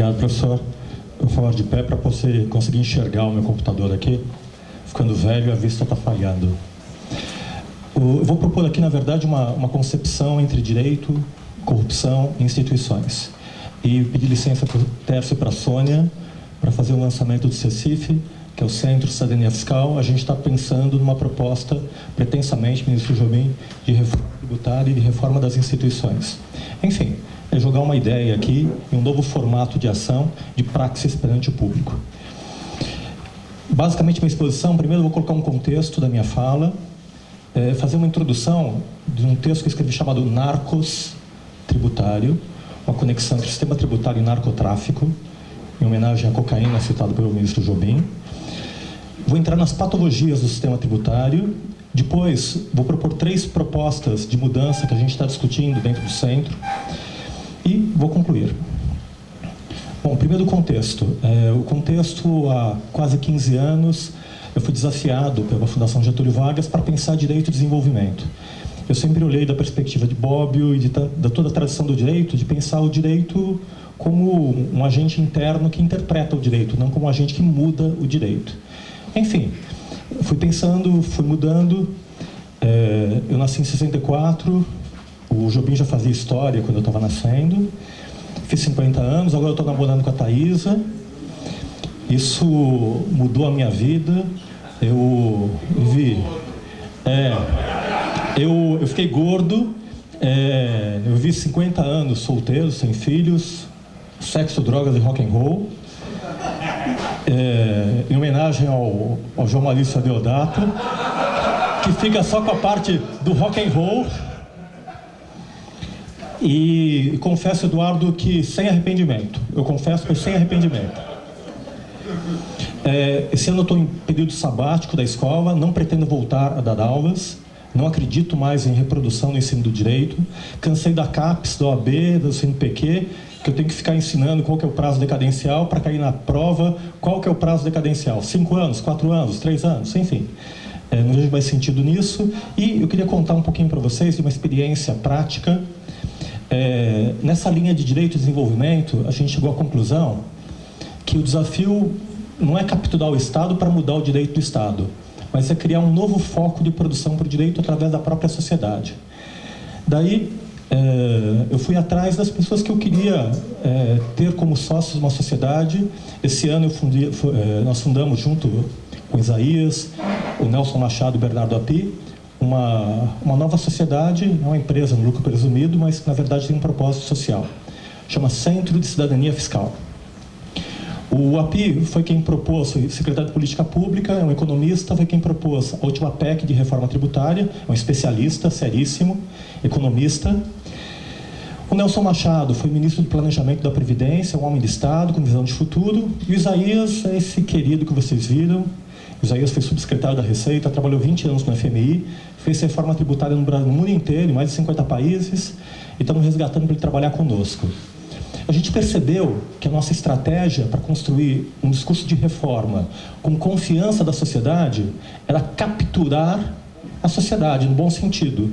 Obrigado, professor. Eu vou falar de pé para você conseguir enxergar o meu computador aqui. Ficando velho, a vista está falhando. Eu vou propor aqui, na verdade, uma concepção entre direito, corrupção e instituições. E pedir licença para o Tércio e para a Sônia para fazer o lançamento do CECIF, que é o Centro de Cidadania Fiscal. A gente está pensando numa proposta, pretensamente, ministro Jobim, de reforma tributária e de reforma das instituições. Enfim, é jogar uma ideia aqui em um novo formato de ação, de praxis perante o público. Basicamente, minha exposição, primeiro eu vou colocar um contexto da minha fala, fazer uma introdução de um texto que eu escrevi chamado Narcos Tributário, uma conexão entre sistema tributário e narcotráfico, em homenagem à cocaína citada pelo ministro Jobim. Vou entrar nas patologias do sistema tributário. Depois, vou propor 3 propostas de mudança que a gente está discutindo dentro do centro. E vou concluir. Bom, primeiro o contexto. O contexto, há quase 15 anos, eu fui desafiado pela Fundação Getúlio Vargas para pensar direito e desenvolvimento. Eu sempre olhei da perspectiva de Bobbio e da toda a tradição do direito, de pensar o direito como um agente interno que interpreta o direito, não como um agente que muda o direito. Enfim, fui pensando, fui mudando. Eu nasci em 64, o Jobim já fazia história quando eu estava nascendo. Fiz 50 anos, agora eu estou namorando com a Thaisa. Isso mudou a minha vida. Eu vivi... Eu fiquei gordo, eu vivi 50 anos solteiro, sem filhos, sexo, drogas e rock and roll. Em homenagem ao João Maurício Deodato, que fica só com a parte do rock and roll. E confesso, Eduardo, que sem arrependimento. Eu confesso que sem arrependimento. Esse ano eu estou em período sabático da escola, não pretendo voltar a dar aulas, não acredito mais em reprodução no ensino do direito, cansei da CAPES, da OAB, do CNPq, que eu tenho que ficar ensinando qual que é o prazo decadencial para cair na prova, qual que é o prazo decadencial, 5 anos, 4 anos, 3 anos, enfim. Não vejo mais sentido nisso. E eu queria contar um pouquinho para vocês de uma experiência prática. Nessa linha de direito e desenvolvimento, a gente chegou à conclusão que o desafio não é capturar o Estado para mudar o direito do Estado, mas é criar um novo foco de produção para o direito através da própria sociedade. Daí, eu fui atrás das pessoas que eu queria ter como sócios uma sociedade. Esse ano nós fundamos, junto com Isaías, o Nelson Machado e o Bernardo Api, uma nova sociedade, não é uma empresa no lucro presumido, mas que na verdade tem um propósito social. Chama Centro de Cidadania Fiscal. O API foi quem propôs, foi secretário de Política Pública, é um economista, foi quem propôs a última PEC de reforma tributária, é um especialista, seríssimo, economista. O Nelson Machado foi ministro do Planejamento da Previdência, um homem de Estado, com visão de futuro. E o Isaías é esse querido que vocês viram. O Isaías foi subsecretário da Receita, trabalhou 20 anos no FMI, fez reforma tributária no mundo inteiro, em mais de 50 países, e estamos resgatando para ele trabalhar conosco. A gente percebeu que a nossa estratégia para construir um discurso de reforma com confiança da sociedade era capturar a sociedade, no bom sentido.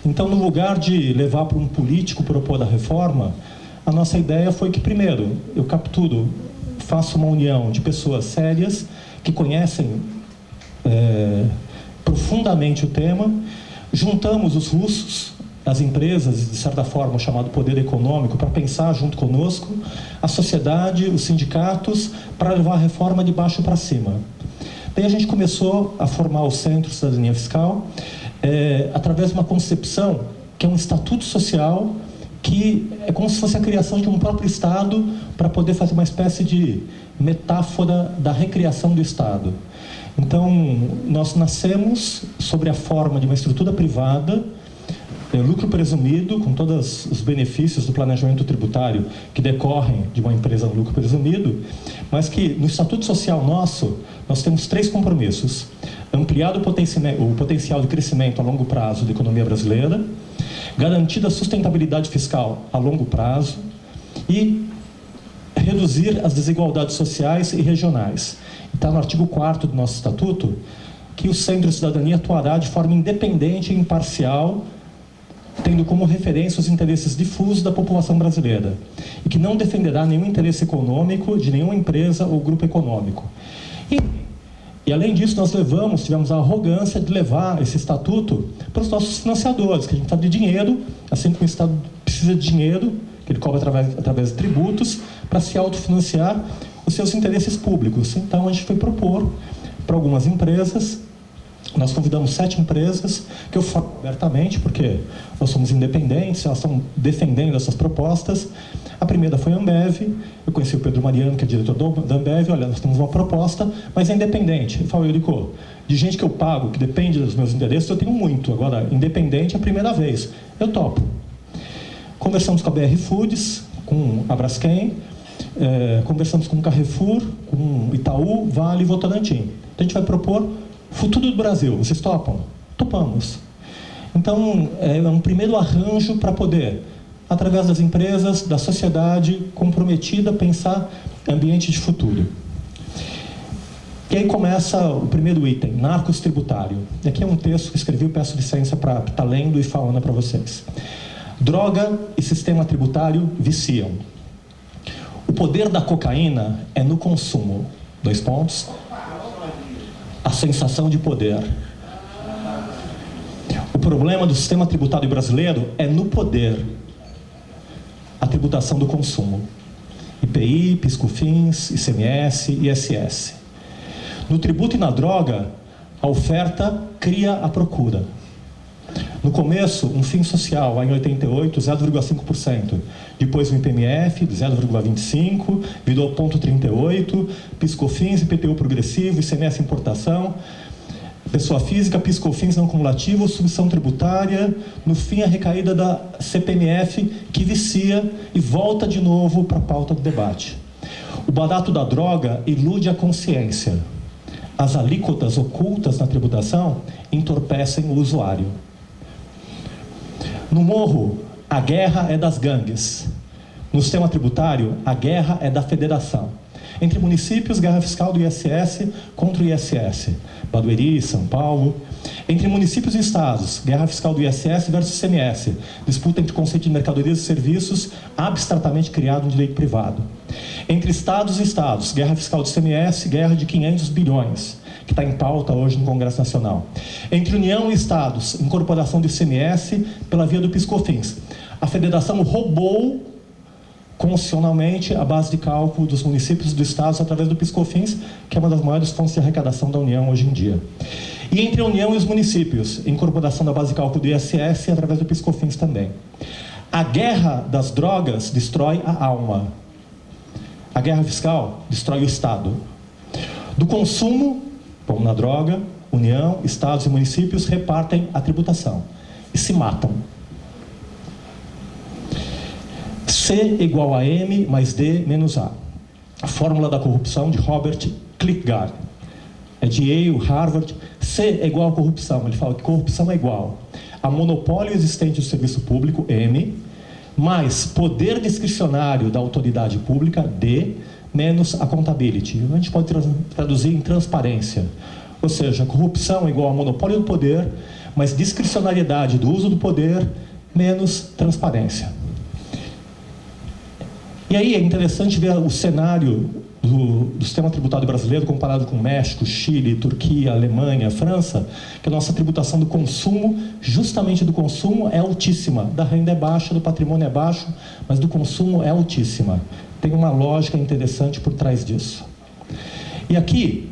Então, no lugar de levar para um político propor a reforma, a nossa ideia foi que, primeiro, eu capturo, faço uma união de pessoas sérias, que conhecem profundamente o tema, juntamos os russos, as empresas, de certa forma, o chamado poder econômico, para pensar junto conosco, a sociedade, os sindicatos, para levar a reforma de baixo para cima. Daí a gente começou a formar o Centro de Cidadania Fiscal, através de uma concepção que é um estatuto social, que é como se fosse a criação de um próprio Estado para poder fazer uma espécie de metáfora da recriação do Estado. Então, nós nascemos sobre a forma de uma estrutura privada, lucro presumido, com todos os benefícios do planejamento tributário que decorrem de uma empresa no lucro presumido, mas que no Estatuto Social nosso, nós temos 3 compromissos. Ampliar o potencial de crescimento a longo prazo da economia brasileira, garantir a sustentabilidade fiscal a longo prazo e reduzir as desigualdades sociais e regionais. Está no artigo 4º do nosso Estatuto que o Centro de Cidadania atuará de forma independente e imparcial tendo como referência os interesses difusos da população brasileira e que não defenderá nenhum interesse econômico de nenhuma empresa ou grupo econômico. E além disso, nós tivemos a arrogância de levar esse estatuto para os nossos financiadores, que a gente precisa de dinheiro, assim como o Estado precisa de dinheiro, que ele cobra através de tributos, para se autofinanciar os seus interesses públicos. Então, a gente foi propor para algumas empresas. Nós convidamos 7 empresas, que eu falo abertamente, porque nós somos independentes, elas estão defendendo essas propostas. A primeira foi a Ambev. Eu conheci o Pedro Mariano, que é diretor da Ambev. Olha, nós temos uma proposta, mas é independente. Eu falo, Eurico, de gente que eu pago, que depende dos meus interesses, eu tenho muito. Agora, independente é a primeira vez. Eu topo. Conversamos com a BR Foods, com a Braskem, conversamos com o Carrefour, com Itaú, Vale e Votorantim. Então, a gente vai propor futuro do Brasil. Vocês topam? Topamos. Então, é um primeiro arranjo para poder, através das empresas, da sociedade comprometida a pensar ambiente de futuro. E aí começa o primeiro item, narcos tributário. E aqui é um texto que escrevi, eu peço licença para estar lendo e falando para vocês. Droga e sistema tributário viciam. O poder da cocaína é no consumo. 2 pontos. A sensação de poder. O problema do sistema tributário brasileiro é no poder. A tributação do consumo. IPI, PIS/COFINS, ICMS, ISS. No tributo e na droga, a oferta cria a procura. No começo, um fim social, lá em 88, 0,5%. Depois o IPMF, 0,25%, virou 0,38%, PIS/COFINS, IPTU progressivo, ICMS importação, pessoa física, PIS/COFINS não cumulativo, submissão tributária, no fim a recaída da CPMF, que vicia e volta de novo para a pauta do debate. O barato da droga ilude a consciência. As alíquotas ocultas na tributação entorpecem o usuário. No morro, a guerra é das gangues. No sistema tributário, a guerra é da federação. Entre municípios, guerra fiscal do ISS contra o ISS. Barueri, São Paulo. Entre municípios e estados, guerra fiscal do ISS versus ICMS. Disputa entre conceito de mercadorias e serviços abstratamente criado no direito privado. Entre estados e estados, guerra fiscal do ICMS, guerra de 500 bilhões. Que está em pauta hoje no Congresso Nacional. Entre União e Estados, incorporação do ICMS pela via do PIS/COFINS. A federação roubou constitucionalmente a base de cálculo dos municípios e dos estados através do PIS/COFINS, que é uma das maiores fontes de arrecadação da União hoje em dia. E entre a União e os municípios, incorporação da base de cálculo do ISS através do PIS/COFINS também. A guerra das drogas destrói a alma. A guerra fiscal destrói o Estado. Do consumo, como na droga, União, estados e municípios repartem a tributação e se matam. C igual a M mais D menos A. A fórmula da corrupção de Robert Kierkegaard. É de Yale, Harvard. C é igual a corrupção. Ele fala que corrupção é igual a monopólio existente do serviço público, M, mais poder discricionário da autoridade pública, D, menos accountability. A gente pode traduzir em transparência. Ou seja, corrupção é igual a monopólio do poder, mas discricionariedade do uso do poder, menos transparência. E aí é interessante ver o cenário do sistema tributário brasileiro comparado com México, Chile, Turquia, Alemanha, França, que a nossa tributação do consumo, justamente do consumo, é altíssima. Da renda é baixa, do patrimônio é baixo, mas do consumo é altíssima. Tem uma lógica interessante por trás disso. E aqui,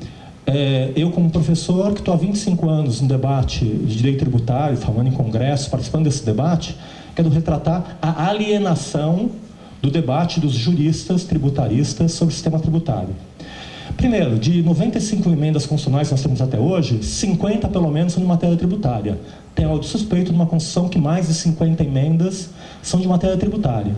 eu como professor, que estou há 25 anos no debate de direito tributário, falando em congresso, participando desse debate, quero retratar a alienação do debate dos juristas tributaristas sobre o sistema tributário. Primeiro, de 95 emendas constitucionais que nós temos até hoje, 50 pelo menos são de matéria tributária. Tem algo de suspeito numa Constituição que mais de 50 emendas são de matéria tributária.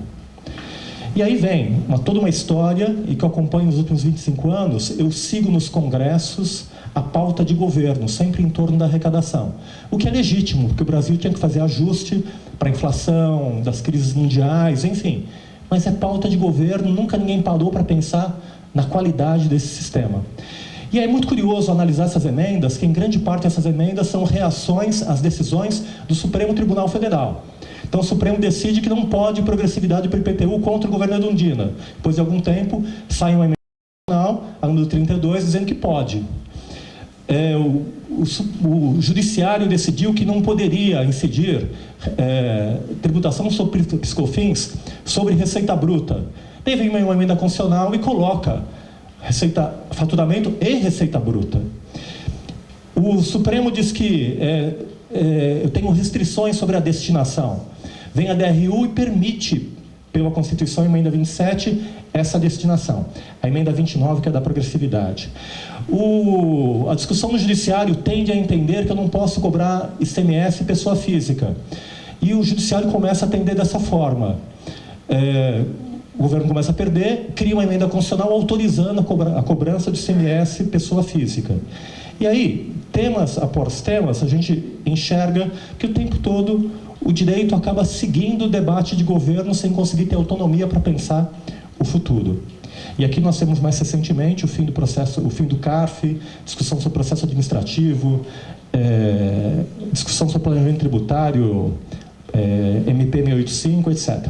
E aí vem toda uma história, e que eu acompanho nos últimos 25 anos, eu sigo nos congressos a pauta de governo, sempre em torno da arrecadação. O que é legítimo, porque o Brasil tinha que fazer ajuste para a inflação, das crises mundiais, enfim. Mas é pauta de governo, nunca ninguém parou para pensar na qualidade desse sistema. E é muito curioso analisar essas emendas, que em grande parte essas emendas são reações às decisões do Supremo Tribunal Federal. Então o Supremo decide que não pode progressividade para o IPTU contra o governo Erundina. Depois de algum tempo, sai uma emenda constitucional, a número 32, dizendo que pode. O judiciário decidiu que não poderia incidir tributação sobre piscofins sobre receita bruta. Daí vem uma emenda constitucional e coloca faturamento e receita bruta. O Supremo diz que eu tenho restrições sobre a destinação. Vem a DRU e permite, pela Constituição, emenda 27, essa destinação. A emenda 29, que é da progressividade. A discussão no judiciário tende a entender que eu não posso cobrar ICMS pessoa física. E o judiciário começa a atender dessa forma. O governo começa a perder, cria uma emenda constitucional autorizando a cobrança de ICMS pessoa física. E aí, temas após temas, a gente enxerga que o tempo todo o direito acaba seguindo o debate de governo sem conseguir ter autonomia para pensar o futuro. E aqui nós temos mais recentemente o fim do CARF, discussão sobre processo administrativo, discussão sobre planejamento tributário, MP 685, etc.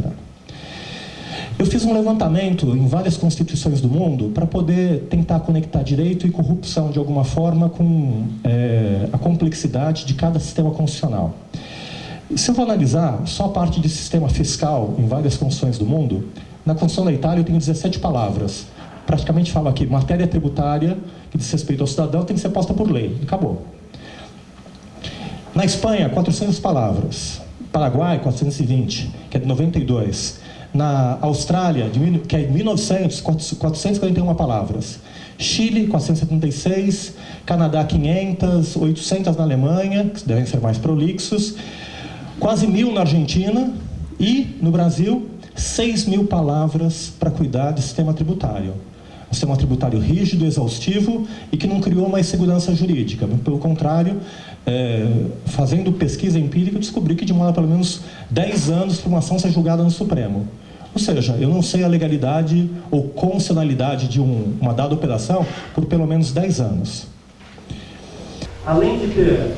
Eu fiz um levantamento em várias constituições do mundo para poder tentar conectar direito e corrupção de alguma forma com a complexidade de cada sistema constitucional. Se eu vou analisar só a parte de sistema fiscal em várias constituições do mundo, na Constituição da Itália eu tenho 17 palavras. Praticamente fala aqui, matéria tributária que diz respeito ao cidadão tem que ser posta por lei. Acabou. Na Espanha, 400 palavras. Paraguai, 420, que é de 92. Na Austrália, que é de 1900, 441 palavras. Chile, 476. Canadá, 500. 800 na Alemanha, que devem ser mais prolixos. Quase 1000 na Argentina. E, no Brasil, 6.000 palavras para cuidar de sistema tributário. Um sistema tributário rígido, exaustivo e que não criou mais segurança jurídica. Pelo contrário, fazendo pesquisa empírica, eu descobri que demora pelo menos 10 anos para uma ação ser julgada no Supremo. Ou seja, eu não sei a legalidade ou constitucionalidade de uma dada operação por pelo menos 10 anos. Além de ter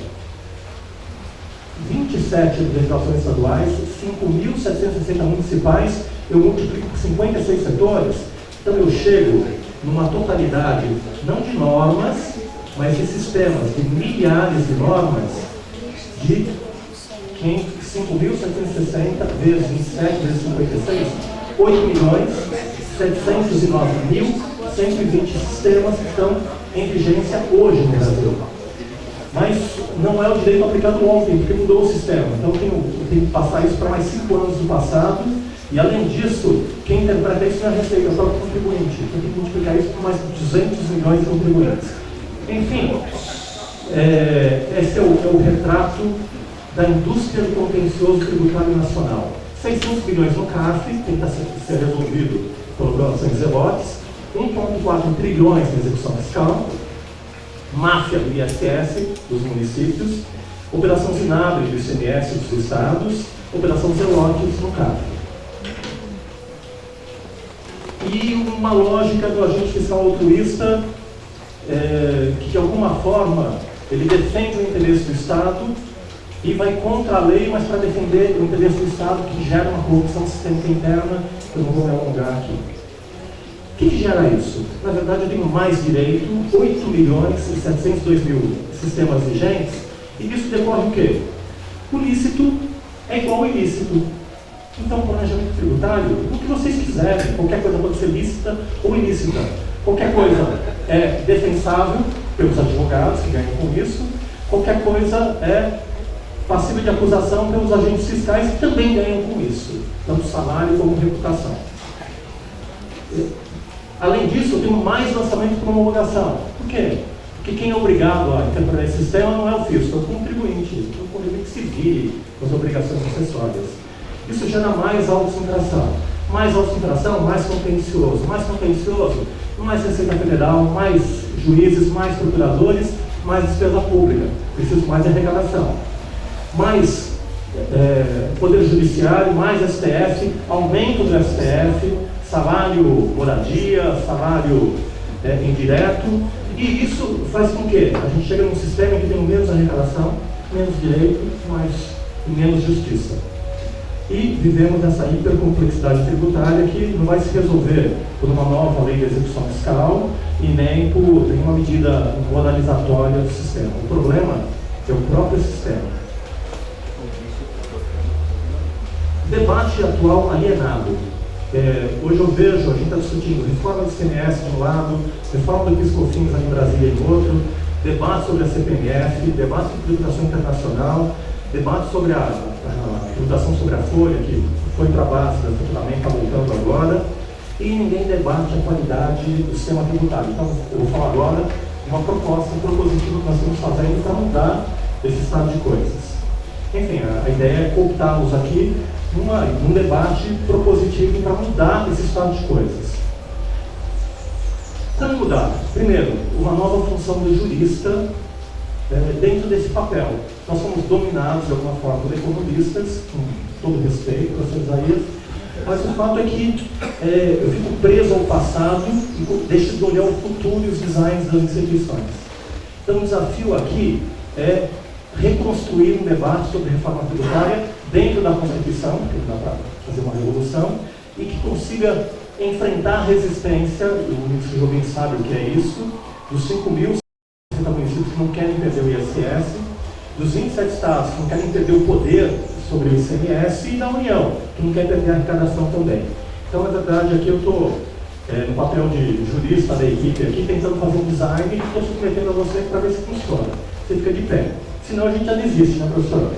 27 legislações estaduais, 5.760 municipais, eu multiplico por 56 setores, então eu chego numa totalidade, não de normas, mas de sistemas, de milhares de normas, de 5.760 vezes 27 vezes 56, 8.709.120 sistemas que estão em vigência hoje no Brasil. Mas não é o direito aplicado ontem, porque mudou o sistema. Então eu tenho que passar isso para mais 5 anos do passado. E além disso, quem interpreta isso não é a Receita, é o próprio contribuinte. Eu tenho que multiplicar isso por mais de 200 milhões de contribuintes. Enfim, esse é o retrato da indústria do contencioso tributário nacional. 600 bilhões no CARF, tem que ser resolvido por operações zelotes, 1,4 trilhões na execução fiscal, máfia do ISS dos municípios, operação Zinabre do ICMS dos estados, operação Zelotes no CARF. E uma lógica do agente fiscal altruísta que de alguma forma ele defende o interesse do Estado e vai contra a lei, mas para defender o interesse do Estado que gera uma corrupção sistêmica interna, que eu não vou me alongar aqui. O que gera isso? Na verdade, eu tenho mais direito, 8.702.000 sistemas vigentes, e disso decorre o quê? O lícito é igual ao ilícito. Então, planejamento tributário, o que vocês quiserem, qualquer coisa pode ser lícita ou ilícita. Qualquer coisa é defensável pelos advogados que ganham com isso, qualquer coisa é passível de acusação pelos agentes fiscais que também ganham com isso, tanto salário como reputação. Além disso, eu tenho mais lançamento por homologação. Por quê? Porque quem é obrigado a interpretar esse sistema não é o fisco, é o contribuinte. O contribuinte se vire com as obrigações acessórias. Isso gera mais auto-infração. Mais auto-infração, mais contencioso. Mais contencioso, mais Receita Federal, mais juízes, mais procuradores, mais despesa pública. Preciso mais de arrecadação. Mais Poder Judiciário, mais STF, aumento do STF, salário moradia, salário indireto. E isso faz com que a gente chegue num sistema que tem menos arrecadação, menos direito, mas menos justiça. E vivemos nessa hipercomplexidade tributária que não vai se resolver por uma nova lei de execução fiscal e nem por nenhuma medida moralizatória do sistema. O problema é o próprio sistema. Debate atual alienado. Hoje eu vejo, a gente está discutindo reforma do ICMS de um lado, reforma do PIS/COFINS aqui em Brasília em outro, debate sobre a CPMF, debate sobre tributação internacional, debate sobre a tributação sobre a folha, que foi para a base, também está voltando agora, e ninguém debate a qualidade do sistema tributário. Então, eu vou falar agora de uma proposta propositiva que nós estamos fazendo para mudar esse estado de coisas. Enfim, a ideia é cooptá-los aqui num debate propositivo para mudar esse estado de coisas. Como mudar? Primeiro, uma nova função do jurista dentro desse papel. Nós somos dominados de alguma forma por economistas, com todo respeito, professor Isaías, mas o fato é que eu fico preso ao passado e deixo de olhar o futuro e os designs das instituições. Então o desafio aqui é reconstruir um debate sobre reforma tributária dentro da Constituição, que dá para fazer uma revolução, e que consiga enfrentar a resistência, o ministro Jobim sabe o que é isso, dos 5.000 municípios que não querem perder o ISS, dos 27 estados que não querem perder o poder sobre o ICMS e da União, que não quer perder a arrecadação também. Então, na verdade, aqui eu estou no papel de jurista da equipe aqui, tentando fazer um design e estou submetendo a você para ver se funciona. Você fica de pé. Senão a gente já desiste, né, professor?